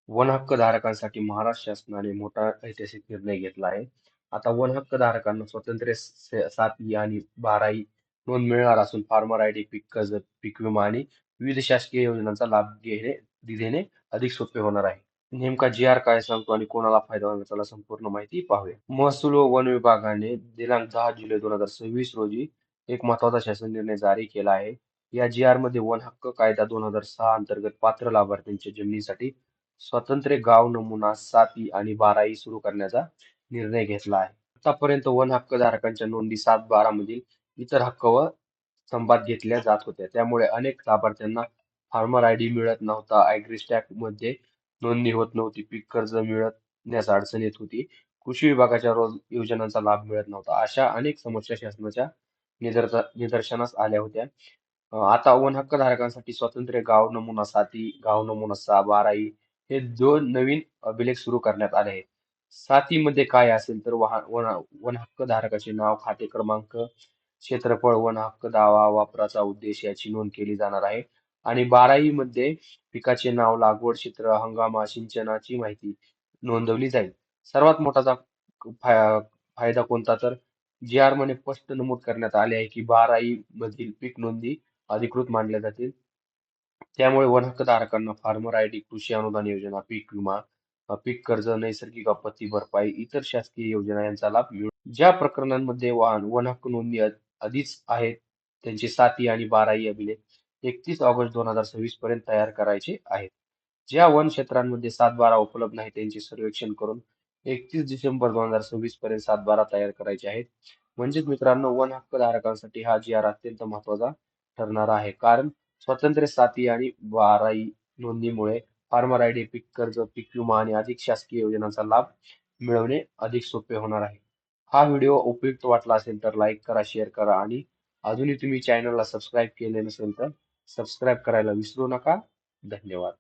One हक्क धारकांसाठी महाराष्ट्र शासनाने मोठा ऐतिहासिक निर्णय घेतला आहे. आता वन हक्क धारकांना स्वातंत्र्य 7इ आणि 12इ नोंद मिळणार असून फार्मर आयडी, पीक कर्ज, पीक विमा आणि विविध शासकीय योजनांचा लाभ घेणे अधिक सोपे होणार आहे. नेमका जी.आर. काय सांगतो आणि कोणाला फायदा होणार त्याला संपूर्ण माहिती पाहूया. महसूल व वन विभागाने दिनांक 10 जुलै 2026 रोजी एक महत्त्वाचा शासन निर्णय जारी केला आहे. या जी.आर. मध्ये वन हक्क कायदा 2006 अंतर्गत पात्र लाभार्थ्यांच्या जमिनीसाठी स्वतंत्र गाव नमुना 7इ आणि 12इ सुरू करण्याचा निर्णय घेतला आहे. आतापर्यंत वन हक्क धारकांच्या नोंदी 7-12 मधील इतर हक्क व संपात घेतल्या जात होत्या. त्यामुळे अनेक लाभार्थ्यांना फार्मर आयडी मिळत नव्हता, ॲग्रीस्टॅक मध्ये नोंदणी होत नव्हती, पीक कर्ज मिळण्यास अडचण येत होती, कृषी विभागाच्या योजनांचा लाभ मिळत नव्हता. अशा अनेक समस्या शासनाच्या निदर्शनास आल्या होत्या. आता वन हक्क धारकांसाठी स्वतंत्र गाव नमुना 7इ, गाव नमुना 12इ हे दोन नवीन अभिलेख सुरू करण्यात आले आहेत. 7इ मध्ये काय असेल तर वन हक्क धारकाचे नाव, खाते क्रमांक, क्षेत्रफळ, वन हक्क दावा, वापराचा उद्देश याची नोंद केली जाणार आहे. आणि 12इ मध्ये पिकाचे नाव, लागवड क्षेत्र, हंगाम, सिंचनाची माहिती नोंदवली जाईल. सर्वात मोठा फायदा कोणता तर जी.आर. मध्ये स्पष्ट नमूद करण्यात आले आहे की 12इ मधील पीक नोंदी अधिकृत मानल्या जातील. त्यामुळे वन हक्क धारकांना फार्मर आयडी, कृषी अनुदान योजना, पीक विमा, पीक कर्ज, नैसर्गिक आपत्ती भरपाई, इतर शासकीय योजना यांचा लाभ मिळू. ज्या प्रकरणांमध्ये वन हक्क नोंदी आधीच आहेत त्यांचे 7इ आणि 12इ अभिलेख 31 ऑगस्ट 2026 पर्यंत तयार करायचे आहेत. ज्या वन क्षेत्रांमध्ये 7-12 उपलब्ध नाही त्यांचे सर्वेक्षण करून 31 डिसेंबर 2026 पर्यंत 7-12 तयार करायचे आहेत. म्हणजेच मित्रांनो, वन हक्क धारकांसाठी हा जी.आर. अत्यंत महत्त्वाचा ठरणार आहे. कारण स्वतंत्र 7इ आणि 12इ नोंदणीमुळे फार्मर आयडी, पीक कर्ज, पीक विमा आणि अधिक शासकीय योजनांचा लाभ मिळवणे अधिक सोपे होणार आहे. हा व्हिडिओ उपयुक्त वाटला असेल तर लाईक करा, शेअर करा आणि अजूनही तुम्ही चॅनलला सबस्क्राईब केले नसेल तर सबस्क्राईब करायला विसरू नका. धन्यवाद.